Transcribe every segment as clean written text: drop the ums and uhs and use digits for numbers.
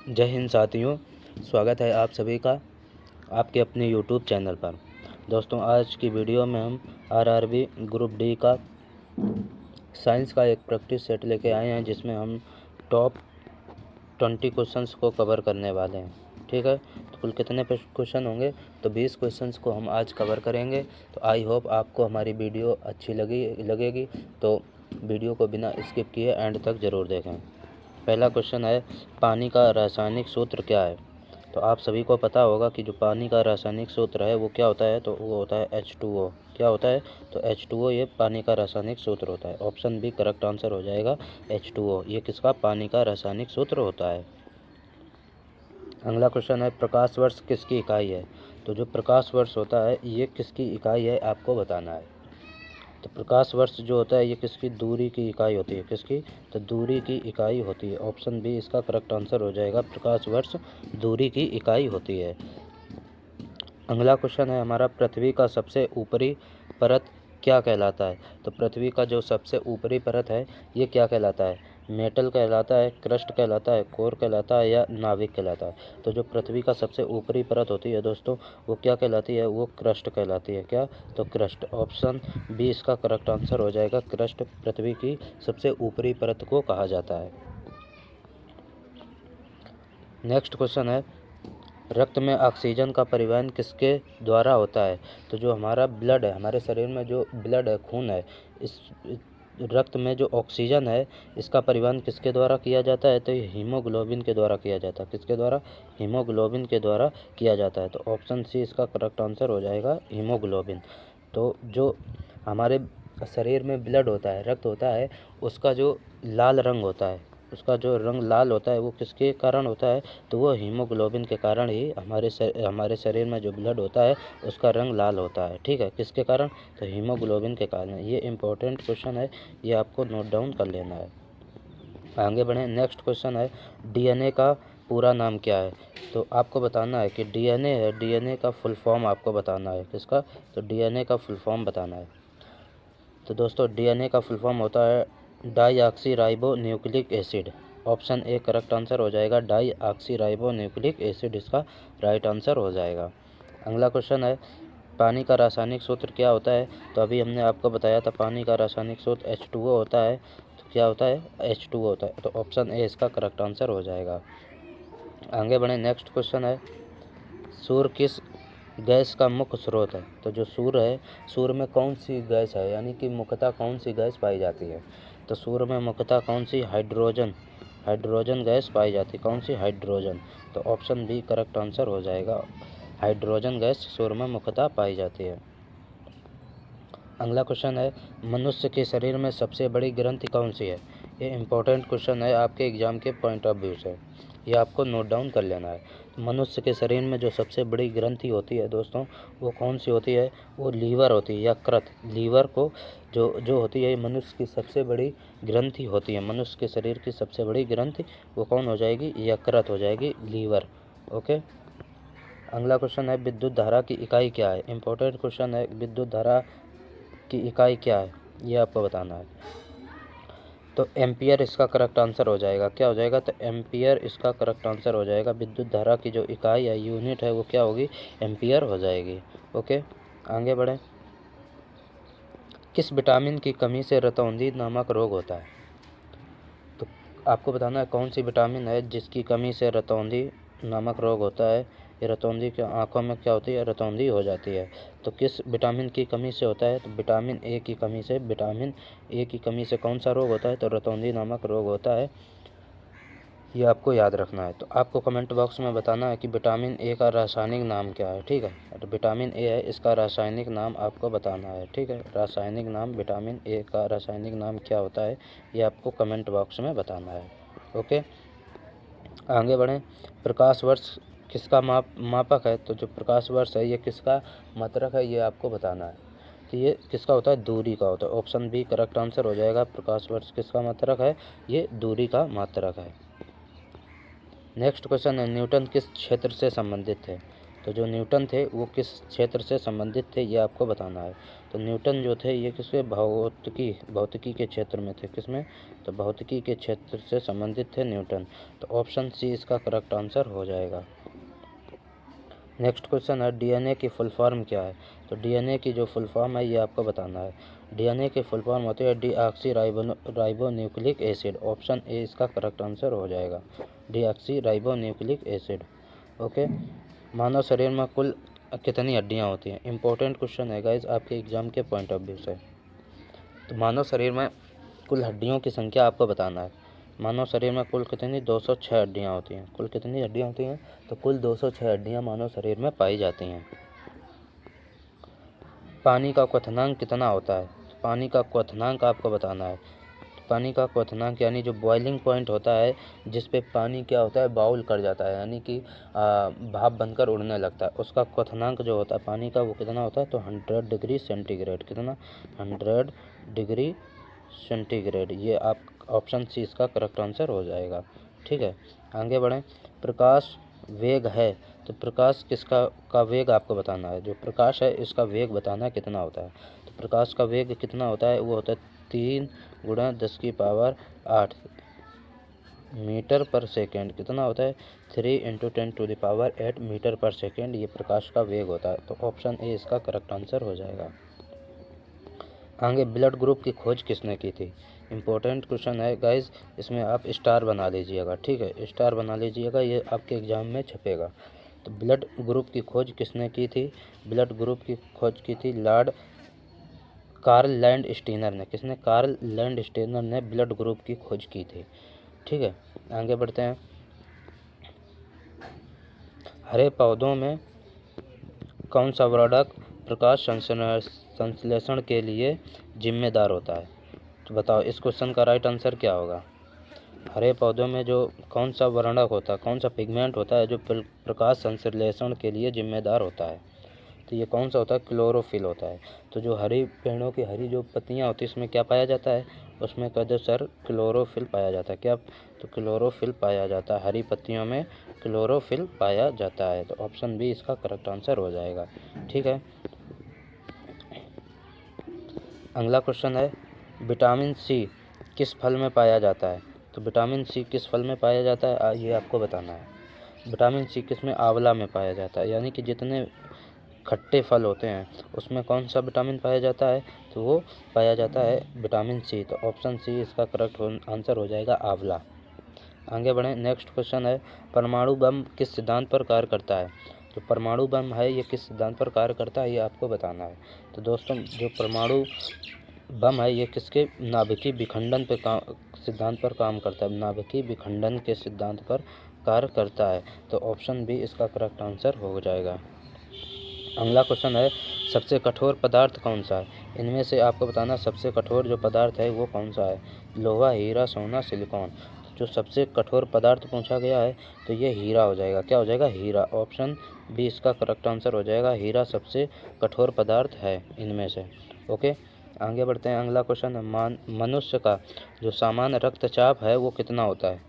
जय हिंद साथियों, स्वागत है आप सभी का आपके अपने YouTube चैनल पर। दोस्तों, आज की वीडियो में हम आरआरबी ग्रुप डी का साइंस का एक प्रैक्टिस सेट लेके आए हैं, जिसमें हम टॉप 20 क्वेश्चंस को कवर करने वाले हैं। ठीक है, तो कुल कितने क्वेश्चन होंगे? तो 20 क्वेश्चंस को हम आज कवर करेंगे। तो आई होप आपको हमारी वीडियो अच्छी लगेगी, तो वीडियो को बिना स्किप किए एंड तक ज़रूर देखें। पहला क्वेश्चन है, पानी का रासायनिक सूत्र क्या है? तो आप सभी को पता होगा कि जो पानी का रासायनिक सूत्र है वो क्या होता है, तो वो होता है H2O। क्या होता है? तो H2O ये पानी का रासायनिक सूत्र होता है। ऑप्शन बी करेक्ट आंसर हो जाएगा, H2O ये किसका? पानी का रासायनिक सूत्र होता है। अगला क्वेश्चन है, प्रकाश वर्ष किसकी इकाई है? तो जो प्रकाश वर्ष होता है ये किसकी इकाई है, आपको बताना है। तो प्रकाश वर्ष जो होता है ये किसकी? दूरी की इकाई होती है। किसकी? तो दूरी की इकाई होती है। ऑप्शन बी इसका करेक्ट आंसर हो जाएगा, प्रकाश वर्ष दूरी की इकाई होती है। अगला क्वेश्चन है हमारा, पृथ्वी का सबसे ऊपरी परत क्या कहलाता है? तो पृथ्वी का जो सबसे ऊपरी परत है ये क्या कहलाता है? मेटल कहलाता है, क्रस्ट कहलाता है, कोर कहलाता है या नाभिक कहलाता है? तो जो पृथ्वी का सबसे ऊपरी परत होती है दोस्तों, वो क्या कहलाती है? वो क्रस्ट कहलाती है। क्या? तो क्रस्ट। ऑप्शन बी इसका करेक्ट आंसर हो जाएगा, क्रस्ट पृथ्वी की सबसे ऊपरी परत को कहा जाता है। नेक्स्ट क्वेश्चन है, रक्त में ऑक्सीजन का परिवहन किसके द्वारा होता है? तो जो हमारा ब्लड है, हमारे शरीर में जो ब्लड है, खून है, इस रक्त में जो ऑक्सीजन है इसका परिवहन किसके द्वारा किया जाता है? तो ये हीमोग्लोबिन के द्वारा किया जाता है। किसके द्वारा? हीमोग्लोबिन के द्वारा किया जाता है। तो ऑप्शन सी इसका करेक्ट आंसर हो जाएगा, हीमोग्लोबिन। तो जो हमारे शरीर में ब्लड होता है, रक्त होता है, उसका जो लाल रंग होता है, उसका जो रंग लाल होता है वो किसके कारण होता है? तो वो हीमोग्लोबिन के कारण ही हमारे शरीर में जो ब्लड होता है उसका रंग लाल होता है। ठीक है, किसके कारण? तो हीमोग्लोबिन के कारण। ये इम्पोर्टेंट क्वेश्चन है, ये आपको नोट डाउन कर लेना है। आगे बढ़ें। नेक्स्ट क्वेश्चन है, डीएनए का पूरा नाम क्या है? तो आपको बताना है कि डीएनए है, डीएनए का फुल फॉर्म आपको बताना है। किसका? तो डीएनए का फुल फॉर्म बताना है। तो दोस्तों, डीएनए का फुल फॉर्म होता है deoxy ribo nucleic acid. Option A correct answer हो जाएगा, डाईऑक्सी राइबो न्यूक्लिक एसिड इसका राइट आंसर हो जाएगा। अगला क्वेश्चन है, पानी का रासायनिक सूत्र क्या होता है? तो अभी हमने आपको बताया था, पानी का रासायनिक सूत्र H2O होता है। तो क्या होता है? H2O होता है। तो ऑप्शन ए इसका करेक्ट आंसर हो जाएगा। आगे बढ़े। नेक्स्ट क्वेश्चन है, सूर्य किस गैस का मुख्य स्रोत है? तो जो सूर्य है, सूर्य में कौन सी गैस है, यानी कि मुख्यतः कौन सी गैस पाई जाती है? तो सूर्य में मुख्यतः कौन सी? हाइड्रोजन गैस पाई जाती है। कौन सी? हाइड्रोजन। तो ऑप्शन बी करेक्ट आंसर हो जाएगा, हाइड्रोजन गैस सूर्य में मुख्यतः पाई जाती है। अगला क्वेश्चन है, मनुष्य के शरीर में सबसे बड़ी ग्रंथि कौन सी है? ये इम्पोर्टेंट क्वेश्चन है आपके एग्जाम के पॉइंट ऑफ व्यू से, ये आपको नोट डाउन कर लेना है। मनुष्य के शरीर में जो सबसे बड़ी ग्रंथि होती है दोस्तों, वो कौन सी होती है? वो लीवर होती है, यकृत। लीवर को जो होती है, मनुष्य की सबसे बड़ी ग्रंथि होती है। मनुष्य के शरीर की सबसे बड़ी ग्रंथि वो कौन हो जाएगी? यकृत हो जाएगी, लीवर। ओके। अगला क्वेश्चन है, विद्युत धारा की इकाई क्या है? इंपॉर्टेंट क्वेश्चन है, विद्युत धारा की इकाई क्या है ये आपको बताना है। तो एम्पियर इसका करेक्ट आंसर हो जाएगा। क्या हो जाएगा? तो एम्पियर इसका करेक्ट आंसर हो जाएगा। विद्युत धारा की जो इकाई है, यूनिट है, वो क्या होगी? एम्पियर हो जाएगी। ओके, आगे बढ़ें। किस विटामिन की कमी से रतौंधी नामक रोग होता है? तो आपको बताना है कौन सी विटामिन है जिसकी कमी से रतौंधी नामक रोग होता है। ये रतौंधी के आँखों में क्या होती है? रतौंधी हो जाती है। तो किस विटामिन की कमी से होता है? तो विटामिन ए की कमी से। विटामिन ए की कमी से कौन सा रोग होता है? तो रतौंधी नामक रोग होता है। ये आपको याद रखना है। तो आपको कमेंट बॉक्स में बताना है कि विटामिन ए का रासायनिक नाम क्या है। ठीक है, तो विटामिन ए है, इसका रासायनिक नाम आपको बताना है। ठीक है, रासायनिक नाम, विटामिन ए का रासायनिक नाम क्या होता है, ये आपको कमेंट बॉक्स में बताना है। ओके, आगे बढ़ें। प्रकाश वर्ष किसका मापक है? तो जो प्रकाश वर्ष है ये किसका मात्रक है, ये आपको बताना है। तो ये किसका होता है? दूरी का होता है। ऑप्शन बी करेक्ट आंसर हो जाएगा, प्रकाश वर्ष किसका मात्रक है? ये दूरी का मात्रक है। नेक्स्ट क्वेश्चन है, न्यूटन किस क्षेत्र से संबंधित है? तो जो न्यूटन थे वो किस क्षेत्र से संबंधित थे ये आपको बताना है। तो न्यूटन जो थे ये किसके भौतिकी के क्षेत्र में थे। किसमें? तो भौतिकी के क्षेत्र से संबंधित थे न्यूटन। तो ऑप्शन सी इसका करेक्ट आंसर हो जाएगा। नेक्स्ट क्वेश्चन है डीएनए की फुल फॉर्म क्या है। तो डीएनए की जो फुल फॉर्म है ये आपको बताना है। डीएनए की फुल फॉर्म होती है deoxy ribo nucleic acid. Option A इसका करेक्ट आंसर हो जाएगा, deoxy ribo nucleic acid. Okay, मानव शरीर में कुल कितनी हड्डियां होती हैं? इंपॉर्टेंट क्वेश्चन है गाइज आपके एग्जाम के पॉइंट ऑफ व्यू से। तो मानव शरीर में कुल हड्डियों की संख्या आपको बताना है। मानव शरीर में कुल कितनी? 206 हड्डियाँ होती हैं। कुल कितनी हड्डियाँ होती हैं? तो कुल 206 हड्डियाँ मानव शरीर में पाई जाती हैं। पानी का क्वथनांक कितना होता है? पानी का क्वथनांक आपको बताना है। पानी का क्वथनांक यानी जो बॉइलिंग पॉइंट होता है जिस पे पानी क्या होता है, बाउल कर जाता है, यानी कि भाप बनकर उड़ने लगता है, उसका क्वथनांक जो होता है पानी का वो कितना होता है? तो 100 डिग्री सेंटीग्रेड। कितना? 100 डिग्री सेंटीग्रेड। ये आप ऑप्शन सी इसका करेक्ट आंसर हो जाएगा। ठीक है, आगे बढ़ें। प्रकाश वेग है, तो प्रकाश का वेग आपको बताना है। जो प्रकाश है इसका वेग बताना कितना होता है। तो प्रकाश का वेग कितना होता है? वो होता है 3 × 10⁸ मीटर पर सेकेंड। कितना होता है? 3 × 10⁸ मीटर पर सेकेंड ये प्रकाश का वेग होता है। तो ऑप्शन ए इसका करेक्ट आंसर हो जाएगा। आगे, ब्लड ग्रुप की खोज किसने की थी? इम्पोर्टेंट क्वेश्चन है गाइज, इसमें आप स्टार बना लीजिएगा। ठीक है, स्टार बना लीजिएगा, ये आपके एग्जाम में छपेगा। तो ब्लड ग्रुप की खोज किसने की थी? ब्लड ग्रुप की खोज की थी लॉर्ड कार्ल लैंडस्टीनर ने। किसने? कार्ल लैंडस्टीनर ने ब्लड ग्रुप की खोज की थी। ठीक है, आगे बढ़ते हैं। हरे पौधों में कौन सा वर्णक प्रकाश संश्लेषण के लिए जिम्मेदार होता है? तो बताओ इस क्वेश्चन का राइट आंसर क्या होगा। हरे पौधों में जो कौन सा वर्णक होता है, कौन सा पिगमेंट होता है जो प्रकाश संश्लेषण के लिए जिम्मेदार होता है? तो ये कौन सा होता है? क्लोरोफिल होता है। तो जो हरी पेड़ों की हरी जो पत्तियां होती है इसमें क्या पाया जाता है? उसमें कह दो सर क्लोरोफिल पाया जाता है। क्या? तो क्लोरोफिल पाया जाता है, हरी पत्तियों में क्लोरोफिल पाया जाता है। तो ऑप्शन बी इसका करेक्ट आंसर हो जाएगा। ठीक है, अगला क्वेश्चन है विटामिन सी किस फल में पाया जाता है? तो विटामिन सी किस फल में पाया जाता है ये आपको बताना है। विटामिन सी किस में? आंवला में पाया जाता है, यानी कि जितने खट्टे फल होते हैं उसमें कौन सा विटामिन पाया जाता है? तो वो पाया जाता है विटामिन सी। तो ऑप्शन सी इसका करेक्ट आंसर हो जाएगा, आंवला। आगे बढ़ें। नेक्स्ट क्वेश्चन है परमाणु बम किस सिद्धांत पर कार्य करता है? जो परमाणु बम है ये किस सिद्धांत पर कार्य करता है ये आपको बताना है। तो दोस्तों जो परमाणु बम है ये किसके? नाभिकीय विखंडन पे सिद्धांत पर काम करता है, नाभिकीय विखंडन के सिद्धांत पर कार्य करता है। तो ऑप्शन बी इसका करेक्ट आंसर हो जाएगा। अगला क्वेश्चन है सबसे कठोर पदार्थ कौन सा है? इनमें से आपको बताना सबसे कठोर जो पदार्थ है वो कौन सा है? लोहा, हीरा, सोना, सिलिकॉन। जो सबसे कठोर पदार्थ पूछा गया है तो ये हीरा हो जाएगा। क्या हो जाएगा? हीरा। ऑप्शन बी इसका करेक्ट आंसर हो जाएगा, हीरा सबसे कठोर पदार्थ है इनमें से। ओके, आगे बढ़ते हैं। अगला क्वेश्चन है मनुष्य का जो सामान्य रक्तचाप है वो कितना होता है?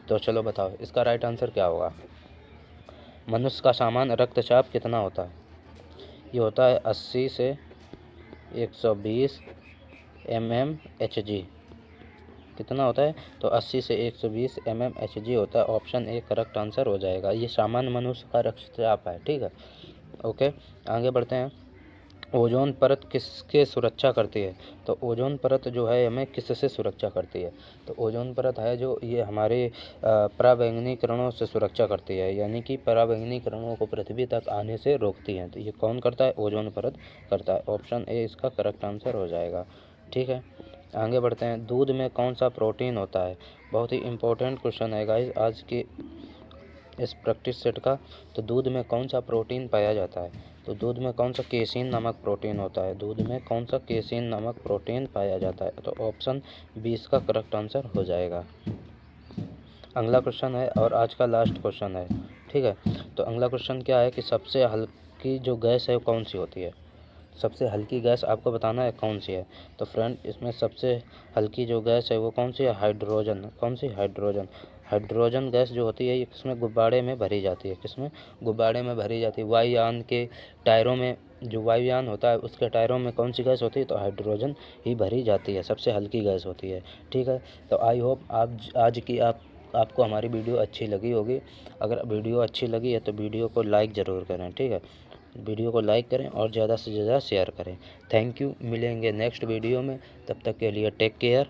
तो चलो बताओ इसका राइट आंसर क्या होगा। मनुष्य का सामान्य रक्तचाप कितना होता है? ये होता है 80 से 120 mmHg। कितना होता है? तो 80 से 120 mmHg होता है। ऑप्शन ए करेक्ट आंसर हो जाएगा। ये सामान्य मनुष्य का रक्तचाप है। ठीक है, ओके, आगे बढ़ते हैं। ओजोन परत किसके सुरक्षा करती है? तो ओजोन परत जो है हमें किससे सुरक्षा करती है? तो ओजोन परत है जो ये हमारे पराबैंगनी किरणों से सुरक्षा करती है, यानी कि पराबैंगनी किरणों को पृथ्वी तक आने से रोकती है। तो ये कौन करता है? ओजोन परत करता है। ऑप्शन ए इसका करेक्ट आंसर हो जाएगा। ठीक है, आगे बढ़ते हैं। दूध में कौन सा प्रोटीन होता है? बहुत ही इंपॉर्टेंट क्वेश्चन है गाइस आज की इस प्रैक्टिस सेट का। तो दूध में कौन सा प्रोटीन पाया जाता है? तो दूध में कौन सा? केसीन नामक प्रोटीन होता है। दूध में कौन सा? केसीन नामक प्रोटीन पाया जाता है। तो ऑप्शन बी इसका करेक्ट आंसर हो जाएगा। अगला क्वेश्चन है और आज का लास्ट क्वेश्चन है। ठीक है, तो अगला क्वेश्चन क्या है कि सबसे हल्की जो गैस है वो कौन सी होती है? सबसे हल्की गैस आपको बताना है कौन सी है। तो फ्रेंड इसमें सबसे हल्की जो गैस है वो कौन सी है? हाइड्रोजन। कौन सी? हाइड्रोजन। हाइड्रोजन गैस जो होती है ये किसमें गुब्बारे में भरी जाती है, किसमें गुब्बारे में भरी जाती है। वायुयान के टायरों में, जो वायुयान होता है उसके टायरों में कौन सी गैस होती है, तो हाइड्रोजन ही भरी जाती है, सबसे हल्की गैस होती है। ठीक है, तो आई होप आज की आपको हमारी वीडियो अच्छी लगी होगी। अगर वीडियो अच्छी लगी है तो वीडियो को लाइक ज़रूर करें। ठीक है, वीडियो को लाइक करें और ज़्यादा से ज़्यादा शेयर करें। थैंक यू, मिलेंगे नेक्स्ट वीडियो में, तब तक के लिए टेक केयर।